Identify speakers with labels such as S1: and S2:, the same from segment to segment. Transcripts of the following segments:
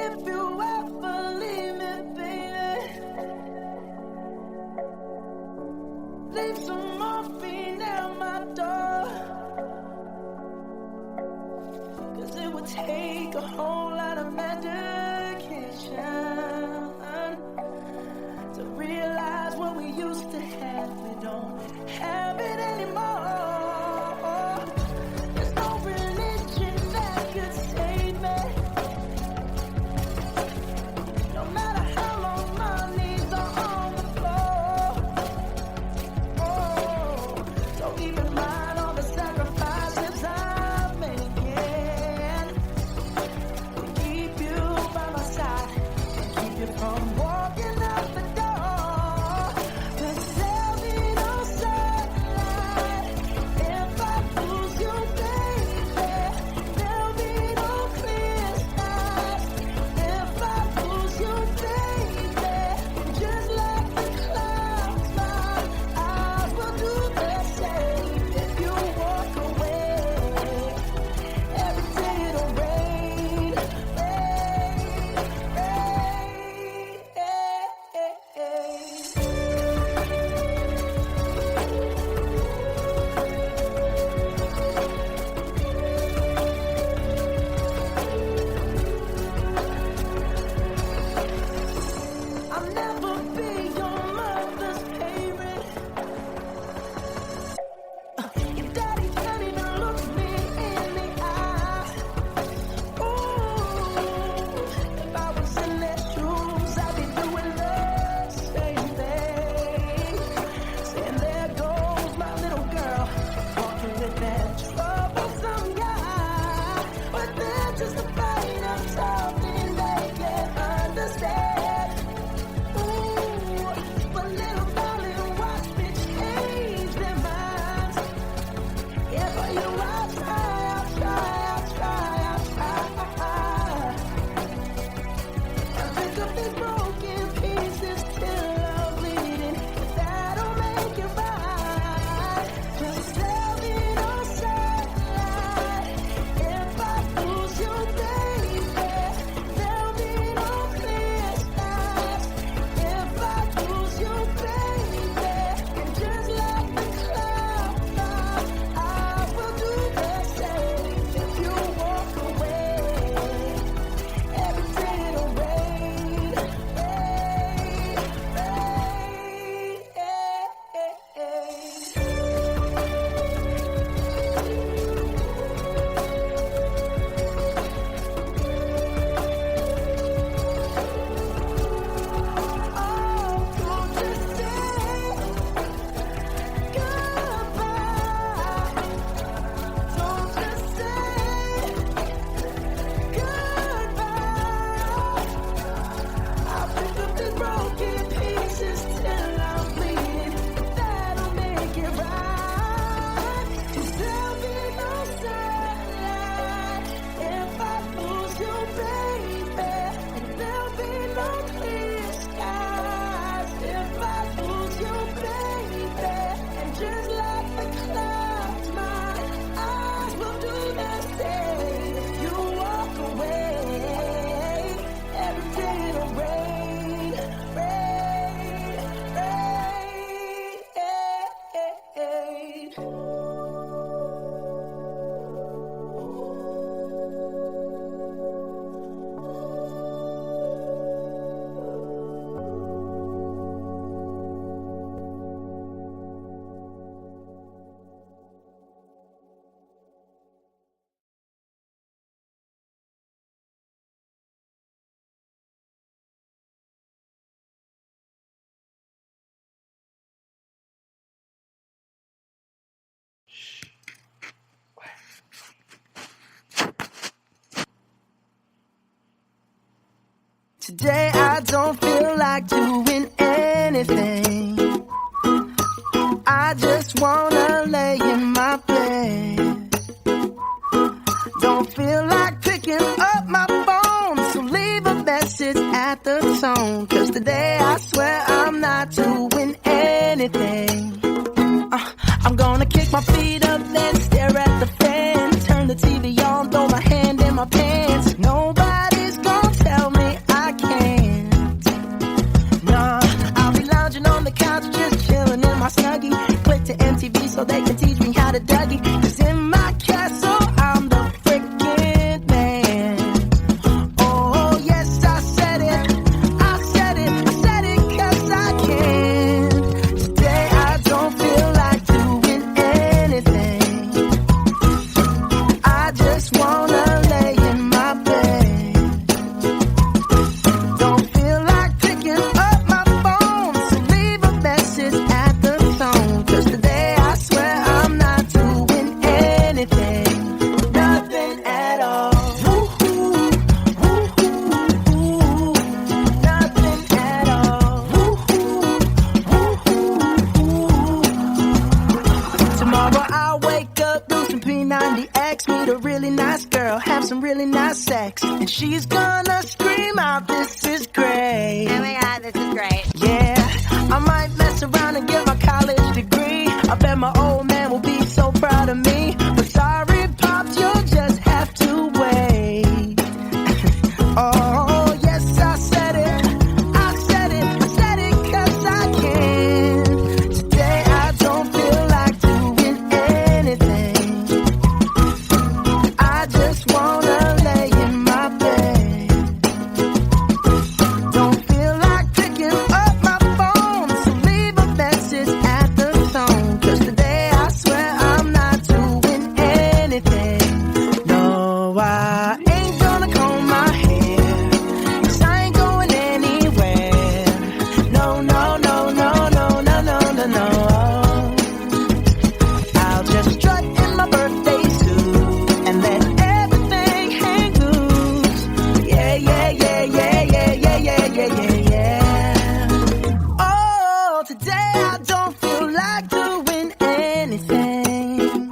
S1: If you ever leave me, baby, leave some morphine at my door. 'Cause it would take a whole lot of medication to realize what we used to have, we don't have it anymore. There's no religion that could save me. No matter how long my knees are on the floor. Oh, so even mind all the sacrifices I'm making to keep you by my side and keep you from walking out the door. 'Cause there'll be no sunlight if I lose you, baby. There'll be no clear skies if I lose you, baby. Just like the clouds, my eyes will do the same if you walk away. Every day it'll rain, rain, I'll never be your mother's favorite. Your daddy can't even look me in the eye. Ooh, if I was in their shoes, I'd be doing the same thing. Saying there goes my little girl, walking with that troublesome guy. But they're just afraid of something they can't understand. Ooh, but little darling, watch me change their minds. Yeah, for you, I'll try. I'll pick up these broken pieces till I'm bleeding. That'll make it right. 'Cause there'll be no sunlight if I lose you, baby. There'll be no clear skies if I lose you, baby. And just like the clouds, I will do the same if you walk away. Every day it'll rain, I'll pick up these broken pieces till I'm bleeding. That'll make it right. 'Cause there'll be no sunlight if I lose you, baby. And there'll be no clear skies if I lose you, baby. And just like the clouds, my eyes will do the same if you walk away. Every day it'll rain, rain, rain. Today I don't feel like doing anything. I just wanna lay in my bed. Don't feel like picking up my phone, so leave a message at the tone. 'Cause today I swear I'm not doing anything. I'm gonna kick my feet up, then stare at the fan. Turn the TV on, throw my hand in my pants. Nobody's meet a really nice girl, have some really nice sex, and she's gonna scream out, "This is great."
S2: Oh my God, this is great.
S1: Yeah, I might mess around and get my college degree. I bet my old man will be so proud of me. But sorry, Pops, you'll just have to wait. Oh, yes, I said it. I said it. I said it 'cause I can. Today I don't feel like doing anything. I just wanna lay in my bed. Don't feel like picking up my phone, so leave a message at the tone. 'Cause today I swear I'm not doing anything. No, I ain't gonna comb my hair, 'cause I ain't going anywhere. No, no, no, no, no, no, no, no, no. I'll just strut in my birthday suit and let everything hang loose. Yeah, yeah, yeah, yeah, yeah, yeah, yeah, yeah, yeah, yeah. Oh, today I don't feel like doing anything.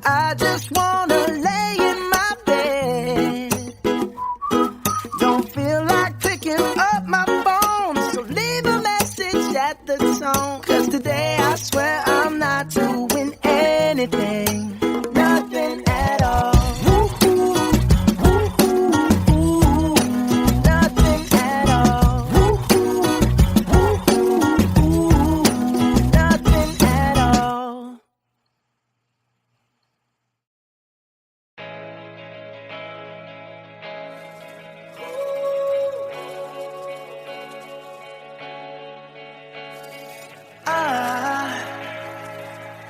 S1: I just wanna lay in my bed. Don't feel like picking up my phone, so leave a message at the tone. 'Cause today I swear I'm not doing anything. Nothing at all. Woo-hoo, woo-hoo, nothing at all. Woo-hoo, woo-hoo, nothing at all.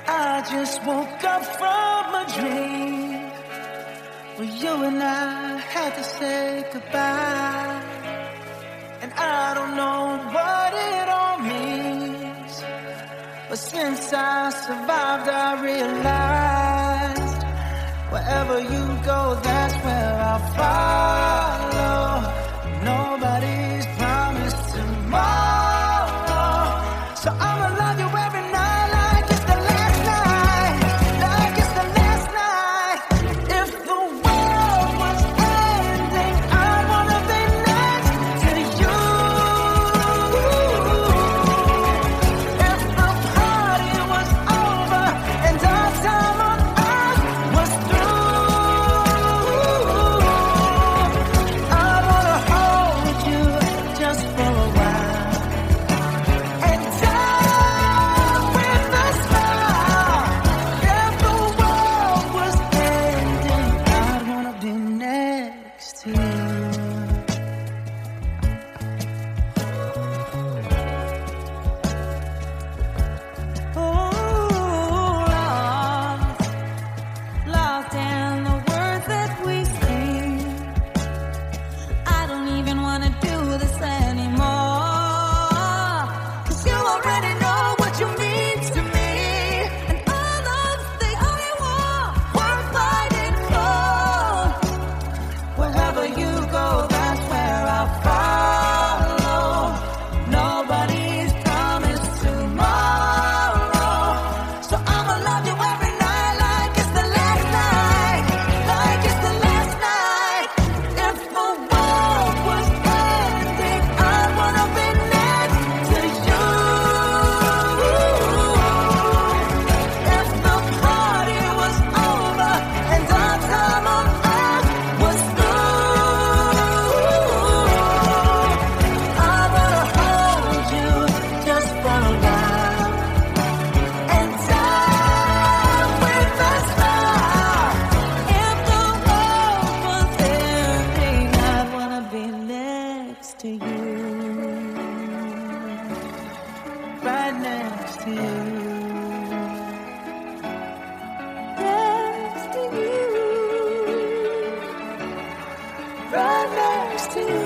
S1: I just woke up from a dream where you and I had to say goodbye. And I don't know what it all means, but since I survived, I realized wherever you go, that's where I'll follow. Nobody's promised tomorrow, so I'ma love you every night like it's the last night, like it's the last night. If the world was ending, I wanna be next to you. If the party was over and our time on earth was through, I wanna hold you just for a while and die with a smile. If the world was ending, I wanna be next to you.
S3: Lost in the words that we sing. I don't even want to do this anymore. 'Cause you already know what you mean to me. And all of the only war worth fighting for.
S1: Wherever you go, that's where I'll follow. Nobody's promised tomorrow, so I'ma love you every night like it's the last night, like it's the last night. If the world was ending, I wanna be next to you. If the party was over and our time on earth was through, I wanna hold you just for a while and die with a smile.
S3: If the world was ending, I wanna be next to you.
S1: Right next to you.
S3: Next to you.
S1: Right next to you.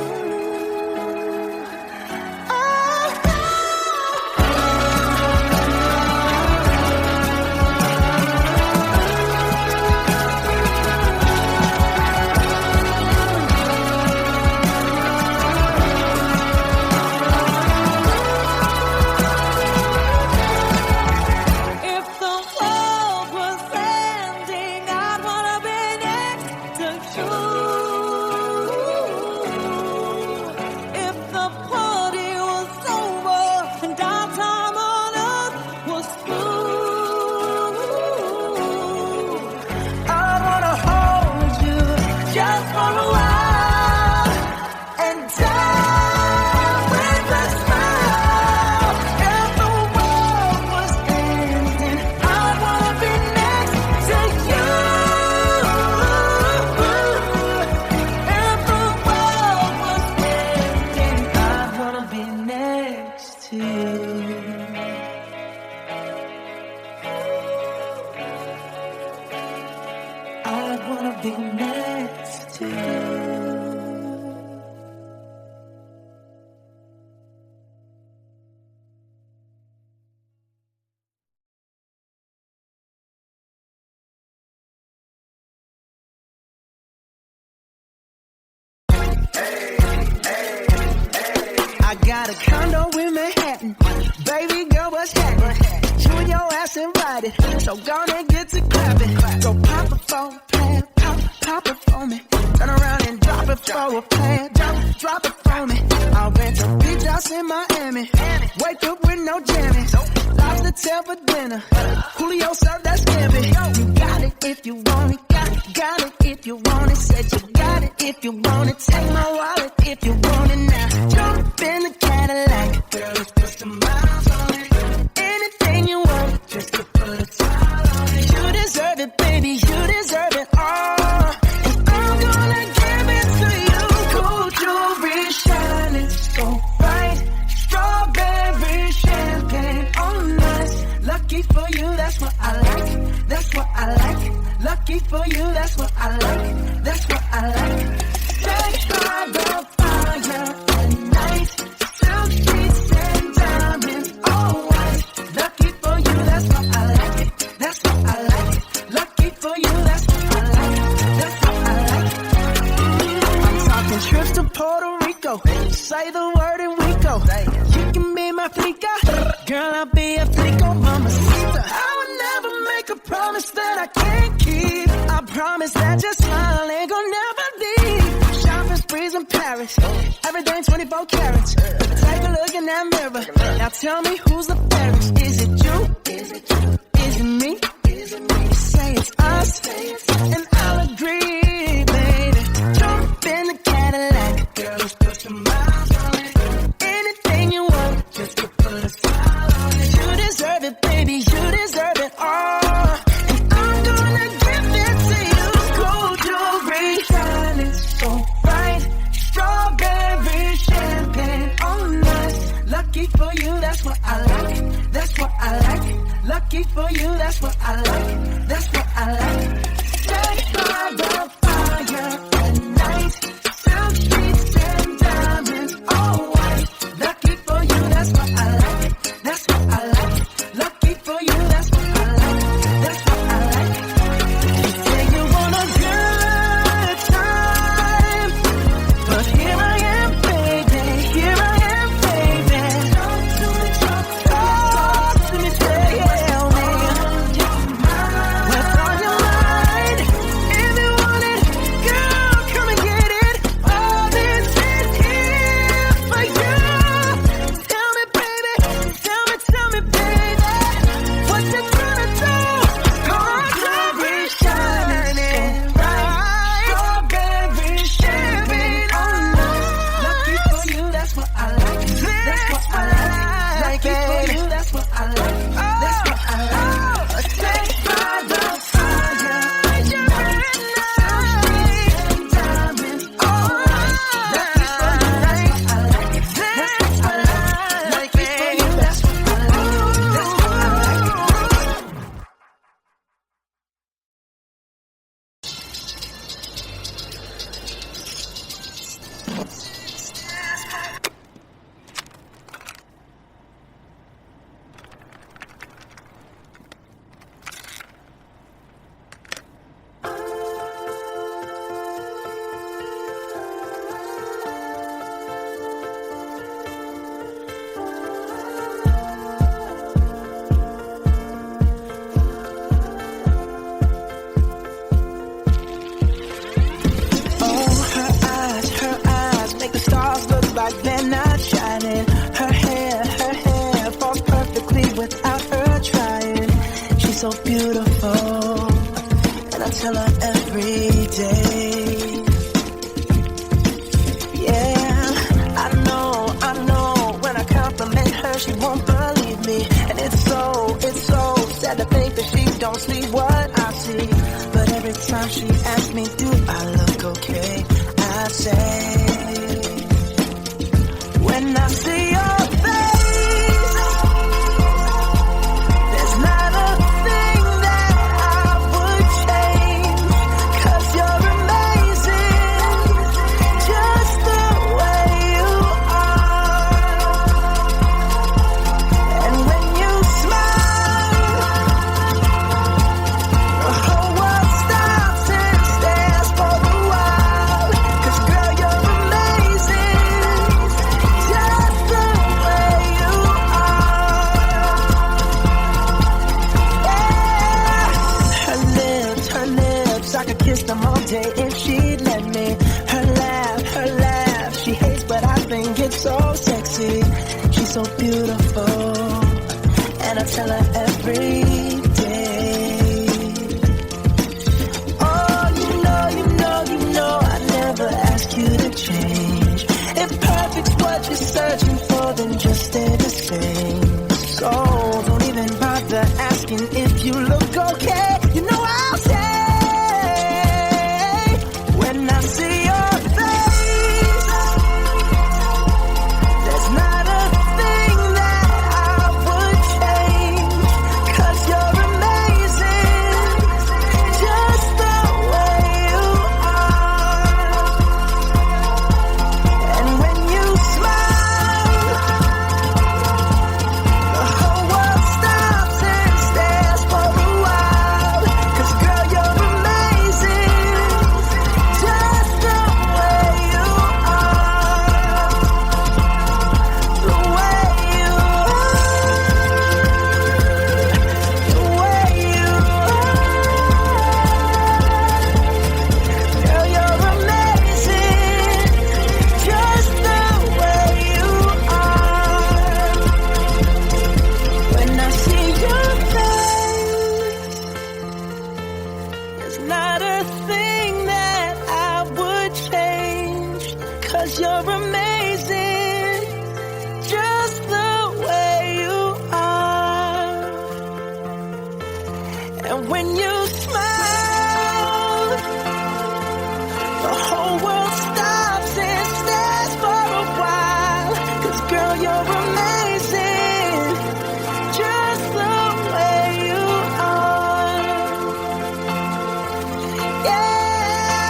S3: If the world was ending, I'd
S1: be next to you.
S2: I got a condo in Manhattan. Baby girl, what's happening? You and your ass invited, so gonna get to clapping. Go pop it for a plan, pop it for me. Turn around and drop it for a plan, drop it for me. I'll rent a beach house in Miami. Wake up with no jammies. Lobster tail for dinner. Julio served that scampi. You got it if you want it. Got it if you want it. Said you got it if you want it. Take my wallet if you want it now. Jump in the Cadillac. Girl, let's put some miles on it. Anything you want, just to put a smile on it. You deserve it, baby. You deserve it all. And I'm gonna give it to you. Gold jewelry shining so bright. Strawberry champagne on us. Lucky for you, that's what I like. That's what I like. Lucky for you, that's what I like. That's what I like. Stay by the fire at night. Silk sheets and diamonds, all white. Lucky for you, that's what I like. That's what I like. Lucky for you, that's what I like. That's what I like. I'm talking trips to Puerto Rico. Say the word and we go. You can be my flica. Girl, I'll be a flico, mamacita. I would never make a promise that I can't keep. I promise that your smile ain't gonna never leave. Shopping sprees in Paris, everything 24 carats. Take a look in that mirror. Now tell me who's the fairest. Is it you? Is it you? Is it me? Is it me? Say it's us, and I'll agree, baby. Jump in the Cadillac, girl, let's put some miles on it. Anything you want, just to put a smile on it. You deserve it, baby. You deserve it all. Lucky for you, that's what I like. That's what I like. Lucky for you, that's what I like. That's what I like. Stay by the fire at night. Silk sheets and diamonds, all white. Lucky for you, that's what I like. That's what I like. Lucky for you, that's what I like. That's what I like. You say you want a good time, but here I am, baby. Here I am. So beautiful, and I tell her every day. Yeah, I know. When I compliment her, she won't believe me, and it's so sad to think that she don't see what I see. But every time she asks me, do I look okay? I say, when I see your face, there's not a thing that I would change, 'cause you're could kiss them all day if she'd let me. Her laugh, she hates but I think it's so sexy. She's so beautiful, and I tell her every day. Oh, you know, I never ask you to change. If perfect's what you're searching for, then just stay the same. So don't even bother asking if you look okay. You know I'll say when I see your face, there's not a thing that I would change. 'Cause you're amazing, just the way you are. And when you smile, the whole world stops and stares for a while. 'Cause girl, you're amazing, just the way you are. The way you are. The way you are. Girl, you're amazing, just the way you are. When I see your face, there's not a thing that I would change. 'Cause you're amazing, just the way you are. And when you smile, the whole world stops and stares for a while. 'Cause girl, you're amazing, just the way you are. Yeah.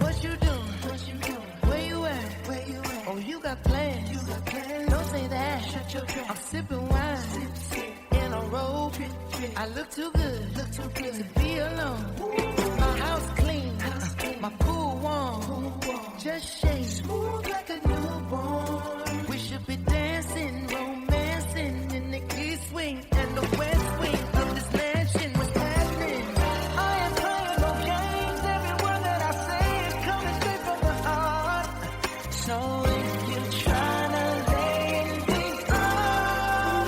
S2: What you doing? Where you at? Oh, you got plans. Don't say that. I'm sipping wine in a robe. I look too good to be alone. My house clean, my pool warm. Just shake smooth like a newborn. We should be dancing, romancing in the east wing and the west wing of this mansion. What's happening? I am playing no games. Every word that I say is coming straight from the heart. So if you're trying to lay things on,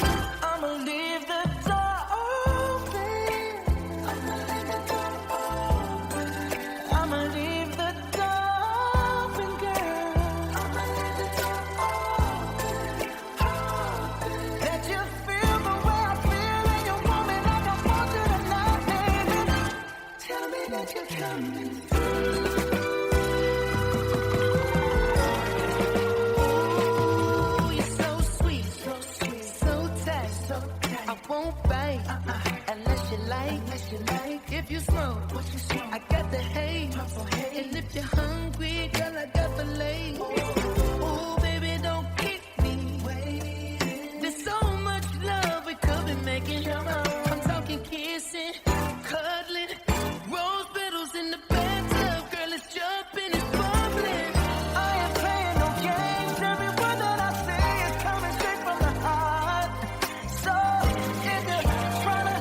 S2: I'ma leave the door open. I'ma leave the door open. I'ma leave the door open, girl. I'ma leave the door open. Let you feel the way I feel, and you want me like I want you tonight, baby. Tell me that you're coming through. Ooh, you're so sweet, so tight. I won't bite unless you like. If you smoke, I got the hate. And if you're hungry, girl, I got the lay. Ooh, baby, don't keep me waiting. There's so much love we could be making. I'm talking kissing, cuddling, rose petals in the bathtub. Girl, it's jumping, it's bubbling. I am playing no games. Every word that I say is coming straight from the heart. So if you're trying to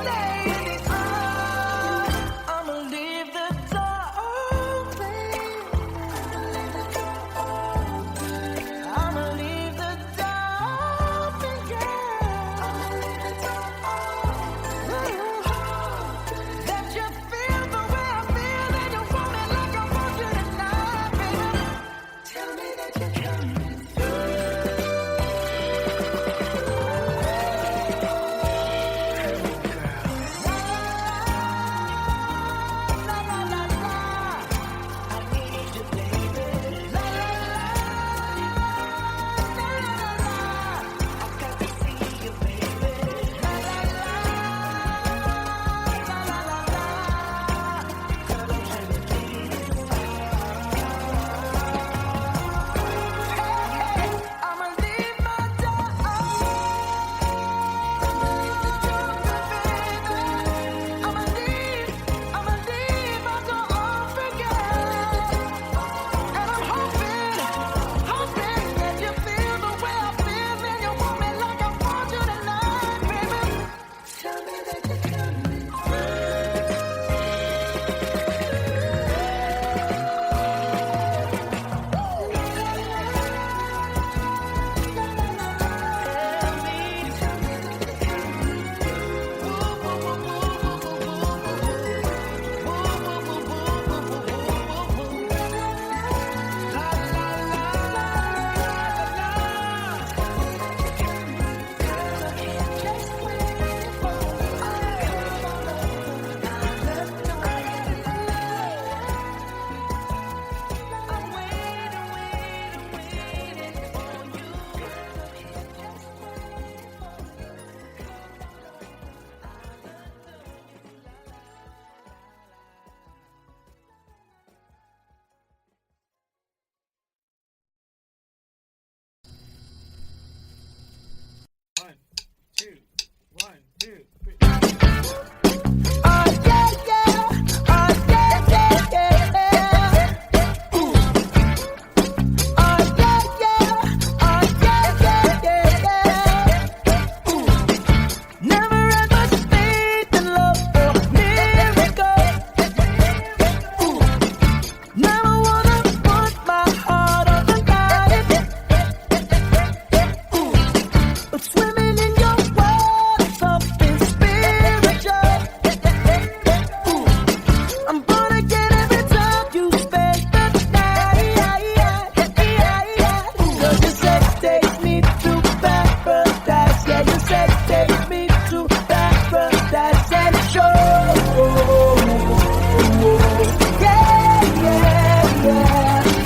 S2: lay in the arms, I'ma leave the door open.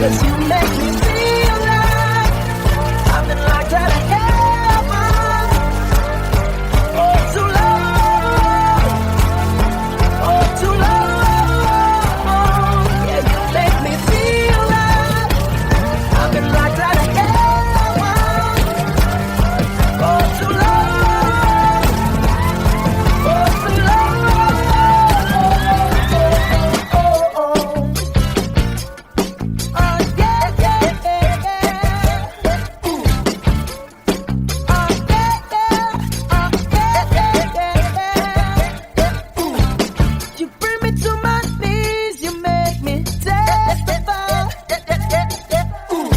S2: 'cause you make me feel like I've been locked out of heaven. Oh, too long. Oh, too long. Yeah, you make me feel like I've been locked out of heaven. Oh, too long. Oh, too long. Oh, oh, oh. Oh, yeah, yeah, yeah, yeah. Ooh. Oh, yeah, yeah. Oh, yeah, yeah, yeah, yeah. Ooh. You bring me to my knees, you make me testify. Ooh.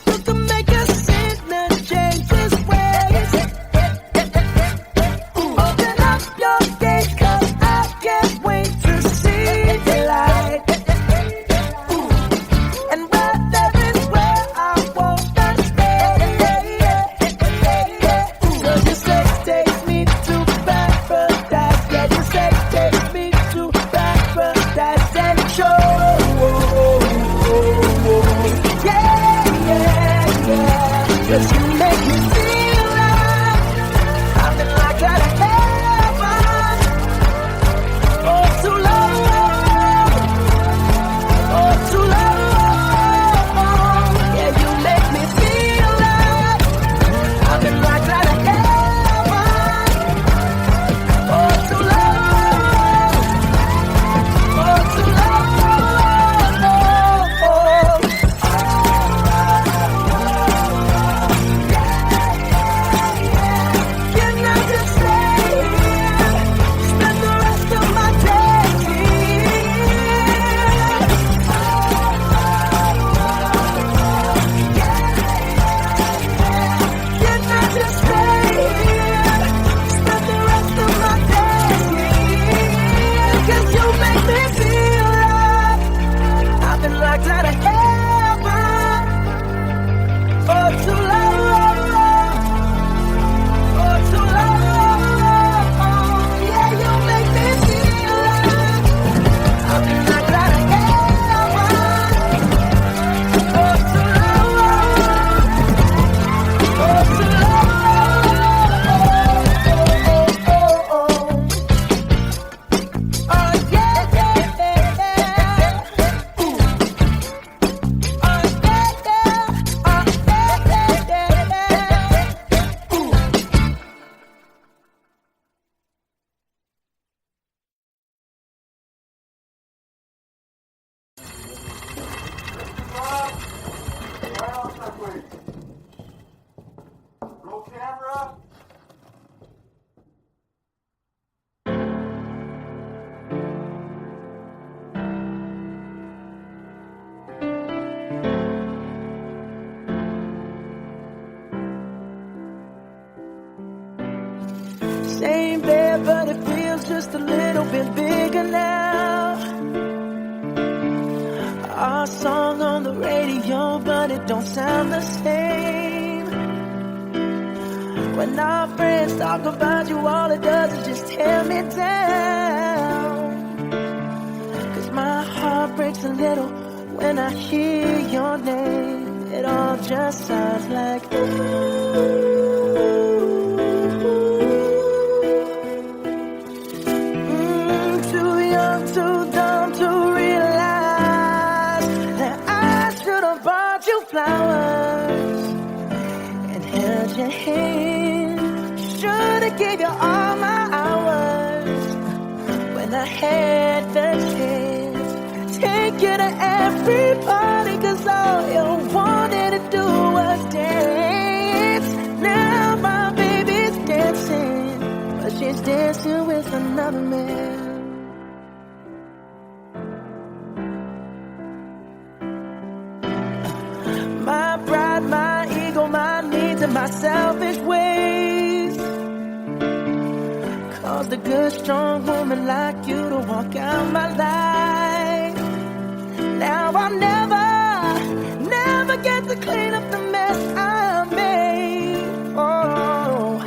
S2: You can make a sinner change his ways. Ooh. Open up your gates, 'cause I can't wait to see the light. Ooh. And where there is where I wanna stay. Ooh. 'Cause you say take me to paradise. Yeah, you say take me to paradise and show. Yeah, yeah, yeah. 'Cause you make me feel like I've been locked out of heaven. Oh, too long. Oh, too long. Yeah, you make me feel like I've been locked out of heaven. Oh, too long. Oh, too long. Can I just stay here? Spend the rest of my days here. Can I just stay here? Spend the rest of my days here. 'Cause you make me feel like I've been locked out of heaven. Oh, too long. Oh, too long. Yeah, you make me feel like I've been locked out of heaven. Oh, too long. Oh, too long. Oh, yeah, yeah, yeah, yeah. Ooh. Oh, yeah, yeah. Oh, yeah, yeah, yeah, yeah. Ooh.
S4: Roll camera.
S2: Same bed, but it feels just a little bit bigger now. Our song on the radio, but it don't sound the same. When our friends talk about you, all it does is just tear me down. 'Cause my heart breaks a little when I hear your name. It all just sounds like too young, too dumb to realize that I should have bought you flowers and held your hand. Should have gave you all my hours when I had the chance. Take you to every party, 'cause all you wanted to do was dance. Now my baby's dancing, but she's dancing with another man. My pride, my ego, my needs, and my selfish ways caused a good, strong woman like you to walk out my life. Now I'll never get to clean up the mess I made. Oh,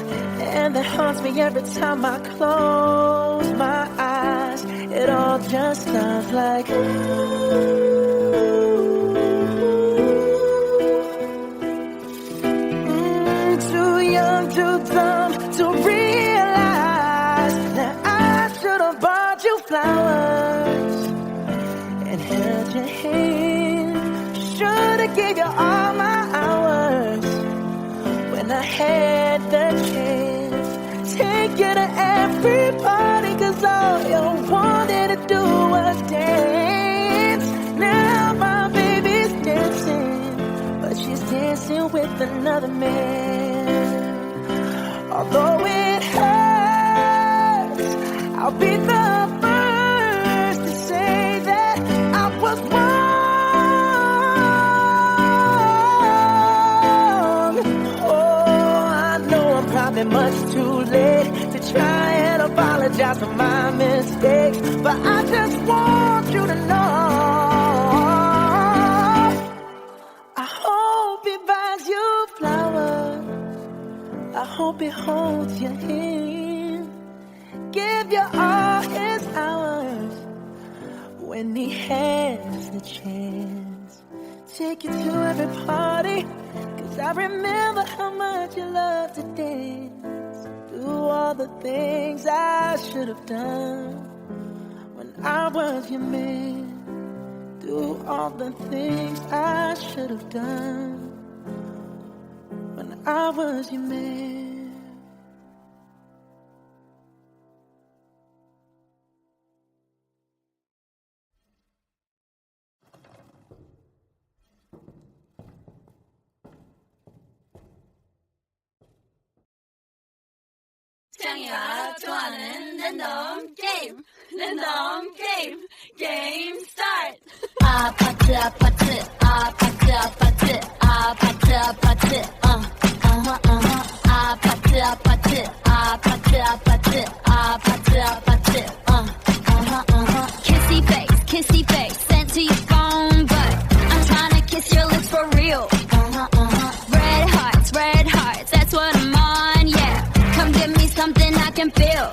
S2: and that haunts me every time I close my eyes. It all just sounds like ooh. should've gave you all my hours when I had the chance. Take you to every party, 'cause all you wanted to do was dance. Now my baby's dancing, but she's dancing with another man. Although it hurts, I'll be the first to say that I was wrong. Oh, I know I'm probably much too late to try and apologize for my mistakes, but I just want you to know I hope he buys you flowers, I hope he holds your hand, give you all his hours when he has the chance. Take you to every party, 'cause I remember how much you loved to dance. Do all the things I should have done when I was your man. Do all the things I should have done when I was your man.
S3: 짱이가 좋아하는 랜덤 게임, 랜덤 게임, 게임 스타트. 아파트 아파트 아파트 아파트 아파트 아파트 아파트 아파트 아파트 아파트 아파트 아파트 kissy face sent to your phone, but I'm trying to kiss your lips for real. Red hearts, that's what I'm on, yeah. Come give me something I can feel.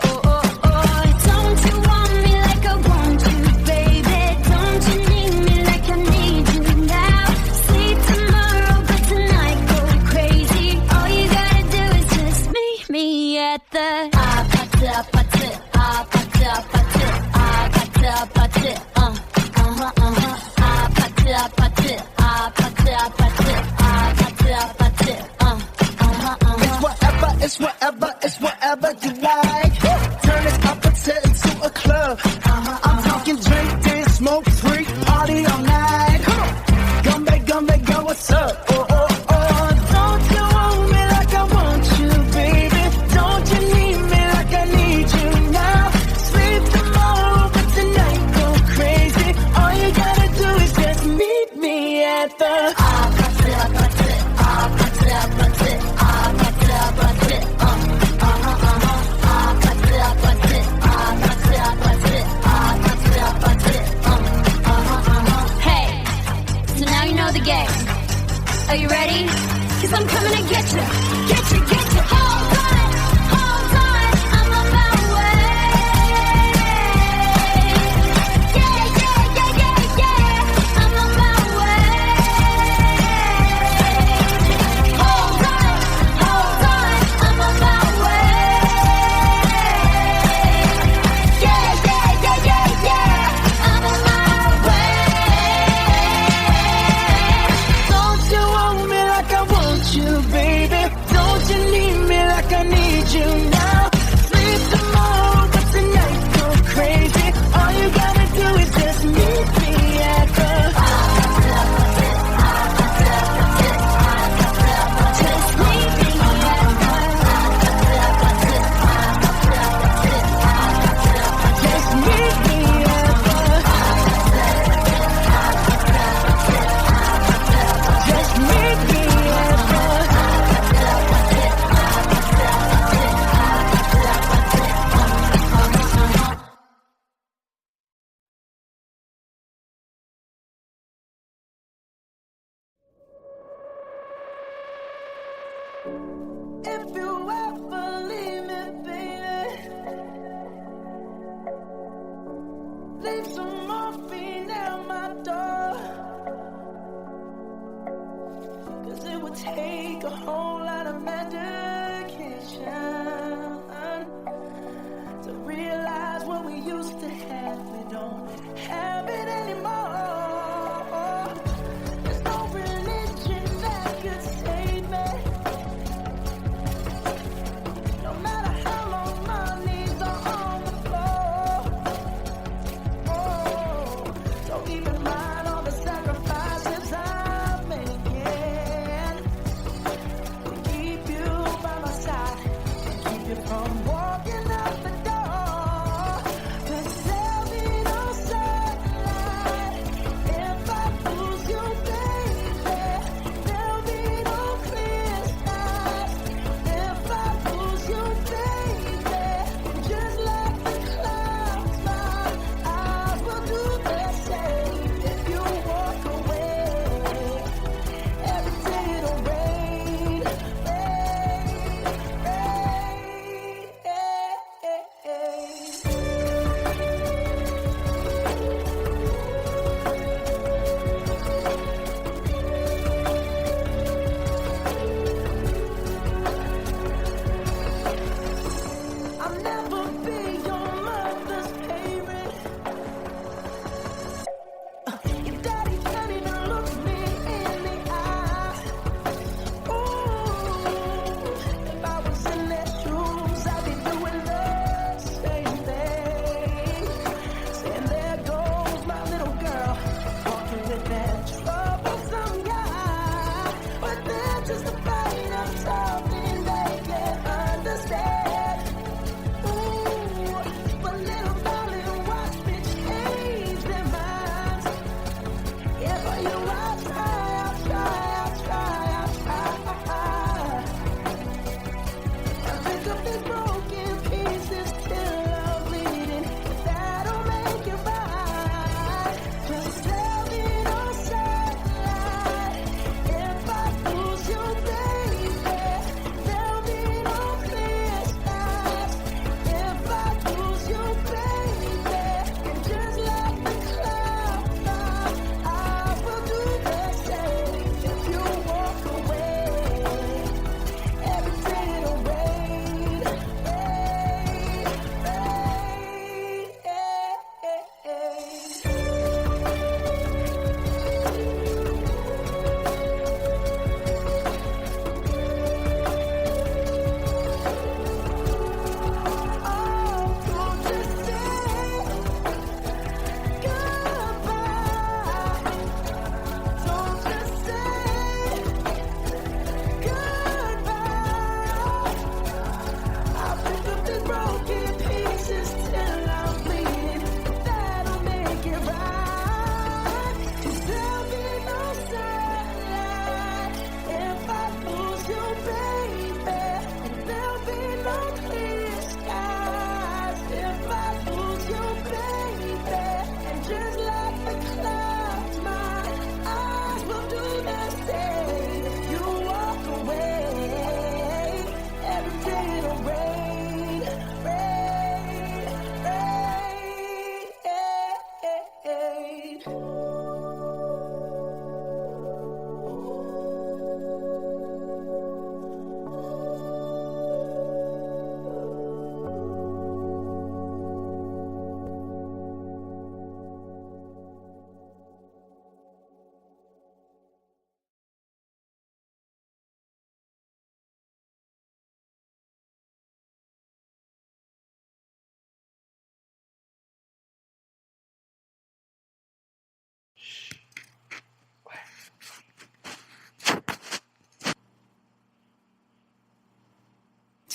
S3: Don't you want me like I want you, baby? Don't you need me like I need you now? Sleep tomorrow, but tonight go crazy. All you gotta do is just meet me at the 아파트 아파트 아파트 아파트 아파트 아파트 아파트 아파트 아파트 아파트 아파트 아파트
S2: It's whatever, it's whatever you like. Turn this opposite into a club. I'm talking drink, dance, smoke, freak, party all night. Gumbe, go, what's up? Don't you want me like I want you, baby? Don't you need me like I need you now? Sleep tomorrow, but tonight go crazy. All you gotta do is just meet me at the
S3: 아파트 아파트 아파트 아파트 아파트 아파트 Hey, so now you know the game. Are you ready? 'Cause I'm coming to get you, get you, get you. Hold on, I'm on my way. Yeah, I'm on my way. Hold on, I'm on my way. Yeah, I'm on my way.
S2: Don't you want me like I want you, baby? Don't you need me like I need you now? Sleep tomorrow, but tonight go crazy. All you gotta do is just meet me at the
S3: Just meet me at
S2: just meet me at the just meet me at the If you ever leave me, baby, leave some morphine at my door. 'Cause it would take a whole lot of medication to realize what we used to have, we don't have it anymore. There's no relief.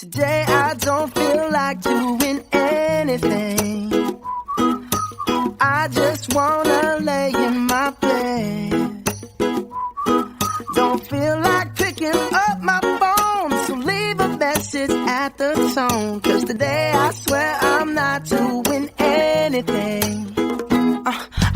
S2: Today I don't feel like doing anything. I just wanna lay in my bed. Don't feel like picking up my phone, so leave a message at the tone. 'Cause today I swear I'm not doing anything.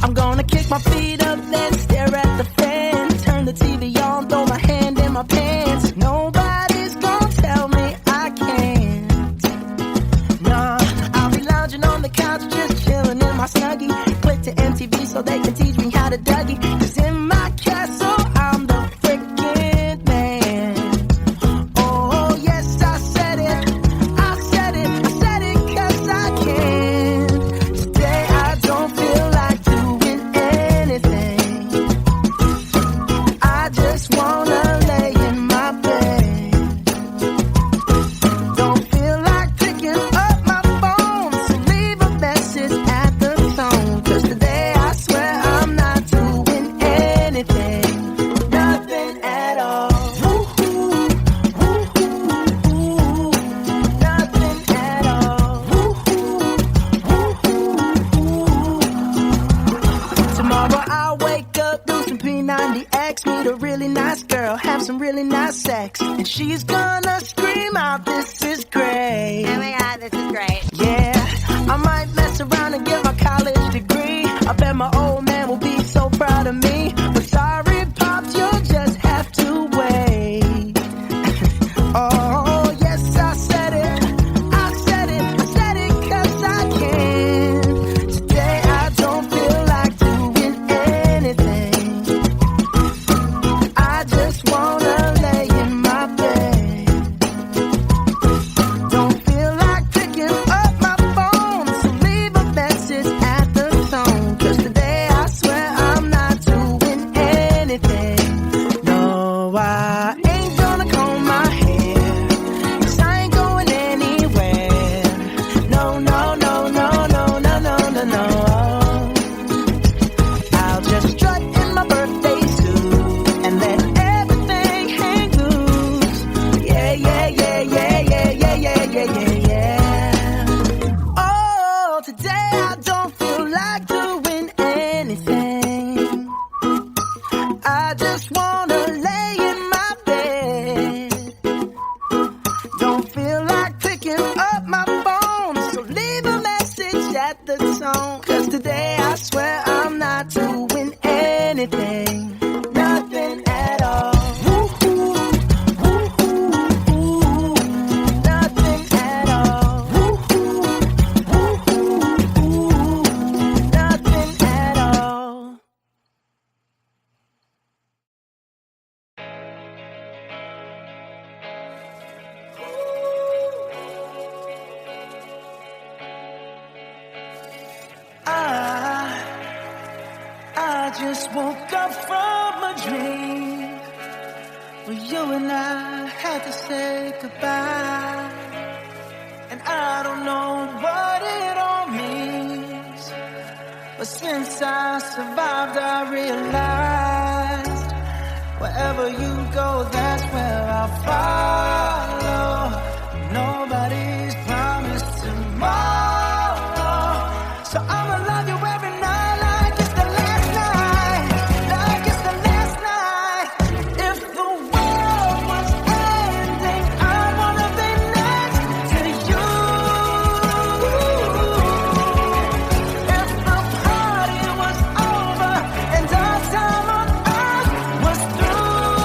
S2: I'm gonna kick my feet up, then stare at the fan. Turn the TV on, throw my hand in my pants. Nobody's gonna tell me I can't. Nah, I'll be lounging on the couch, just chilling in my Snuggie. Click to MTV so they can teach me how to Dougie. 'Cause in my castle, I'm the freaking man. Oh, yes, I said it. I said it. I said it 'cause I can. Today I don't feel like doing anything. I just wanna lay in my bed. Don't feel like picking up my phone, so leave a message at the tone. 'Cause today I swear I'm not doing anything. Nothing at all. Woo-hoo, woo-hoo, woo. Nothing at all. Woo-hoo, woo-hoo, woo. Tomorrow I'll wake up, do some P90X, meet a really nice girl, have some really nice sex, and she's gonna scream out, "This is great."
S3: Oh my god, this is great.
S2: Yeah, I might mess around and get my college degree. I bet my old man will be so proud of me. But sorry, Pops, you'll just have to wait. Oh, yes, I said it. I said it. I said it 'cause I can. Today I don't feel like doing anything. I just wanna lay in my bed. Don't feel like picking up my phone, so leave a message at the tone. 'Cause today I swear I'm not doing anything. No, I ain't gonna comb my hair, 'cause I ain't going anywhere. No, no, no, no, no, no, no, no, no. I'll just strut in my birthday suit and let everything hang loose. Yeah, yeah, yeah, yeah, yeah, yeah, yeah, yeah, yeah, yeah. Oh, today I don't feel like doing anything. I just wanna lay in my bed. Don't feel like picking up my phone, so leave a message at the tone. 'Cause today I swear I'm not doing anything. Nothing at all. Woo-hoo, woo-hoo, woo. Nothing at all. Woo-hoo, woo-hoo, woo. Nothing at all. I just woke up from a dream where you and I had to say goodbye. And I don't know what it all means, but since I survived I realized wherever you go, that's where I'll follow. Nobody's promised tomorrow, so I'ma love you every night like it's the last night, like it's the last night. If the world was ending, I wanna be next to you. If the party was over and our time on earth was through,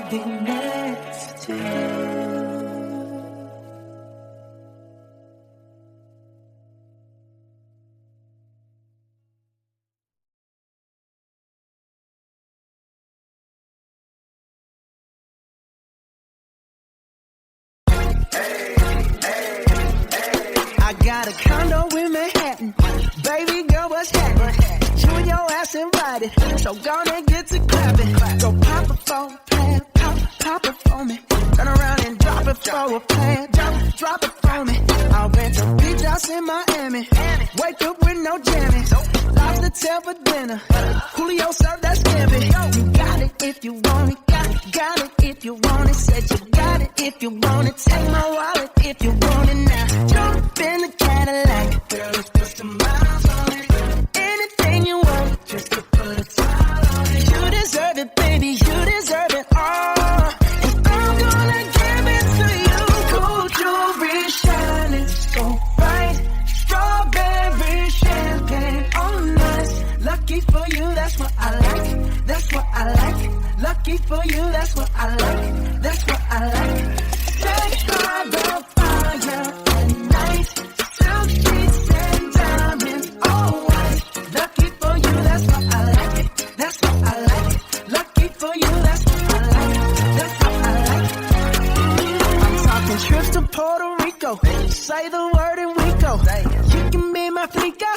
S2: be next to you. I got a condo in Manhattan. Baby girl, what's happening? You and your ass invited, so gonna get to clapping. Go pop it for a plan, pop it for me. Turn around and drop it for a plan, drop it for me. I'll rent a beach house in Miami. Wake up with no jammies. Lobster tail for dinner. Julio served that scampi. You got it if you want it. Got it if you want it. Said you got it if you want it. Take my wallet if you want it now. Jump in the Cadillac. Girl, let's put some miles on it. Anything you want, just to put a smile on it. You deserve it, baby. You deserve it all. And I'm gonna give it to you. Gold jewelry shining so bright. Strawberry champagne on us. Lucky for you, that's what I like. That's what I like. Lucky for you, that's what I like. That's what I like. Stay by the fire at night. Silk sheets and diamonds, all white. Lucky for you, that's what I like. That's what I like. Lucky for you, that's what I like. That's what I like. I'm talking trips to Puerto Rico. Say the word and we go. You can be my flica.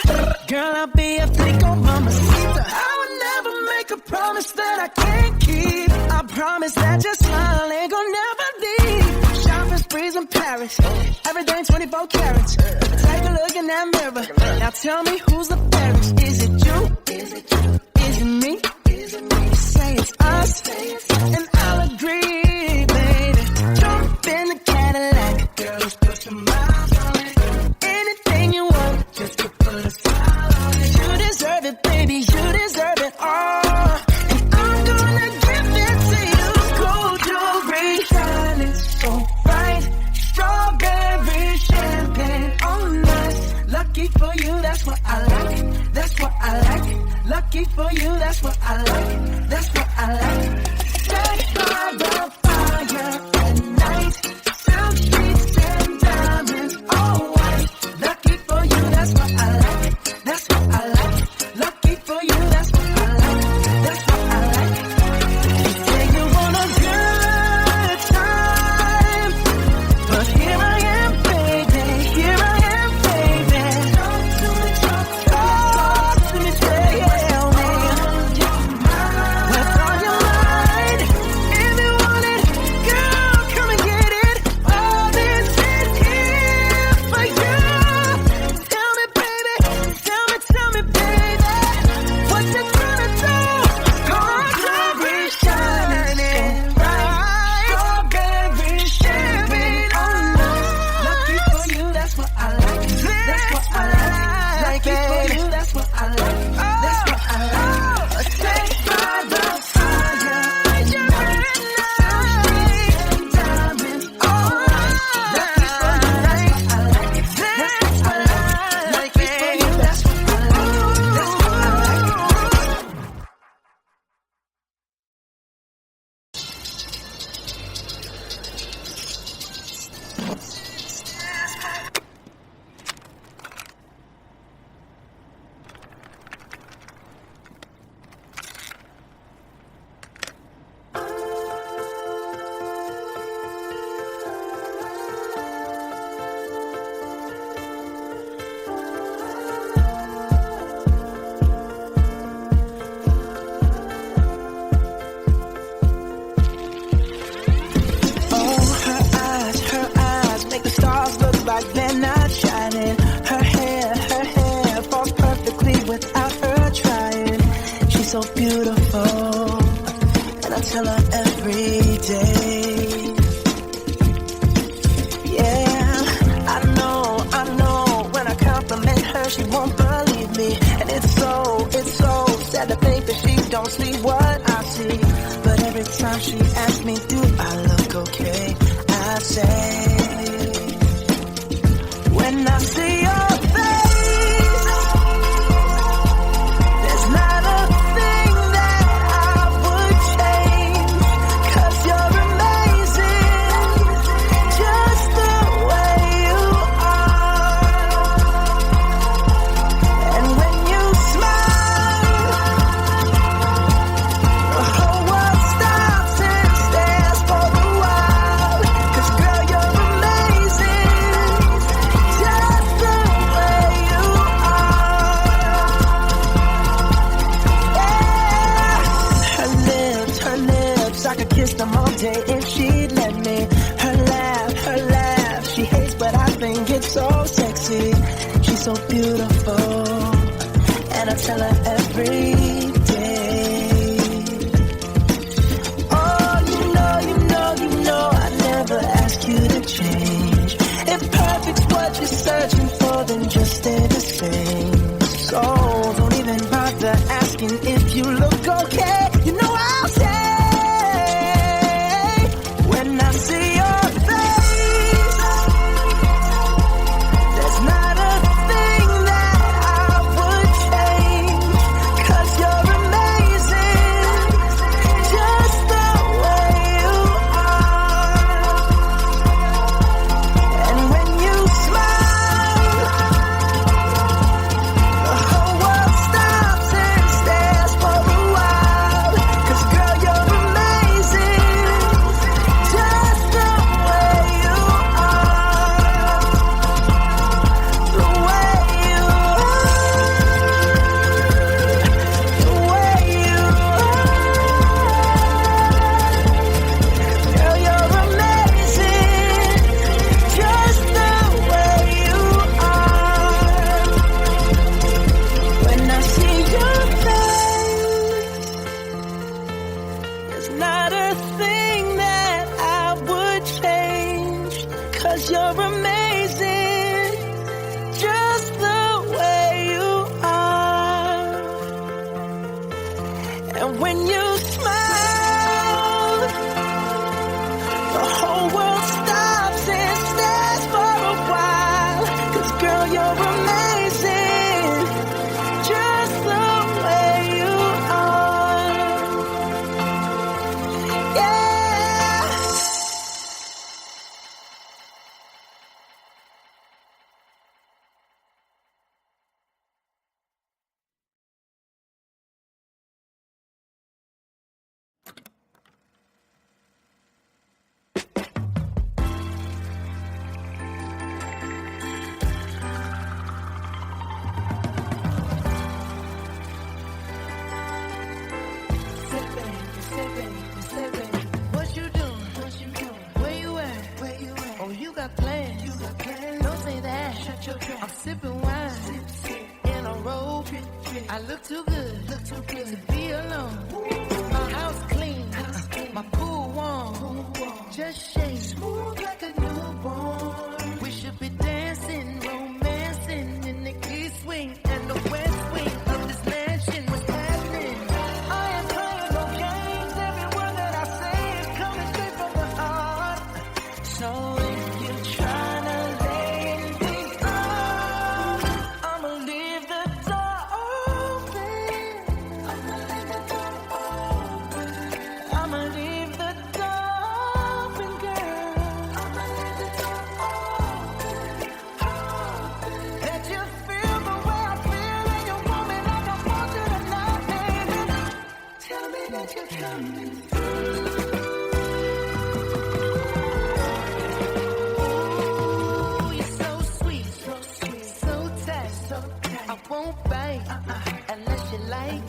S2: Girl, I'll be a flico, mamacita. I would never make a promise that I can't keep. I promise that your smile ain't gonna never leave. Shopping sprees in Paris. Everything 24 carats. Take a look in that mirror. Now tell me who's the fairest. Is it you? Is it you? Is it me? Is it me? Say it's us. And I'll agree, baby. Jump in the Cadillac. Girl, let's put some miles on it. Anything you want, just to put a smile on it. You deserve it, baby. You deserve it all. And I'm gonna give it to you. Gold jewelry shining so bright. Strawberry champagne on us. Lucky for you, that's what I like. That's what I like. Lucky for you, that's what I like. That's what I like. Stay by the fire at night. Silk sheets and diamonds, all white. Lucky for you, that's what I like. That's what I like. Lucky for you, that's what I like. That's what I like. You say you want a good time, but here I am, baby. Here I am, baby. Talk to me, tell me what's on your mind. If you want it, girl, come and get it. All this is here for you. Tell me, baby, tell me, baby, what you gonna do? Gold jewelry shining bright. Strawberry champagne on us. Lucky for you, that's what I like. That's what I like. Lucky for you, that's what I like. That's what I like. Stay by the fire at night. And diamonds, all right. Lucky for you, that's what I like. That's what I like. Lucky for you, that's what I like. That's what I like. Her eyes make the stars look like they're not shining. Her hair falls perfectly without her trying. She's so beautiful, and I tell her every day. Yeah, I know, when I compliment her, she won't believe me. And it's so sad to think that she don't see what I see. But every time she asks me, do I look okay? I say, when I see your face, there's not a thing that I would change. 'Cause you're I could kiss them all day if she'd let me. Her laugh, she hates but I think it's so sexy. She's so beautiful, and I tell her every day. Oh, you know I never ask you to change. If perfect's what you're searching for, then just stay the same. So don't even bother asking if you look okay. You know I'll say when I see your face, there's not a thing that I would change. 'Cause you're amazing, just the way you are. And when you smile, the whole world stops and stares for a while. 'Cause girl, you're amazing, just the way you are. The way you are. The way you are. Girl, you're amazing, just the way you are. When I see your face, there's not a thing that I would change. 'Cause you're amazing, just the way you are. And when you smile, the whole world stops and stares for a while. 'Cause girl, you're amazing, just the way you are. Yeah. What you doing? Where you at? Oh, you got plans. Don't say that. Shut your trap. I'm sipping wine in a robe. I look too good to be alone. My house clean, my pool warm. Just shake smooth like a newborn. We should be dancing, romancing in the east wing and the west wing of this mansion. What's happening? I ain't playing no games. Every word that I say is coming straight from the heart. So if you're trying to lay me down, I'ma leave the door open. I'ma leave the door open, girl. Let you feel the way I feel, and you want me like I want you tonight, baby. Tell me that you're coming through. Ooh, you're so sweet, so tight. I won't bite unless you like.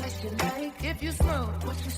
S2: If you smoke, what you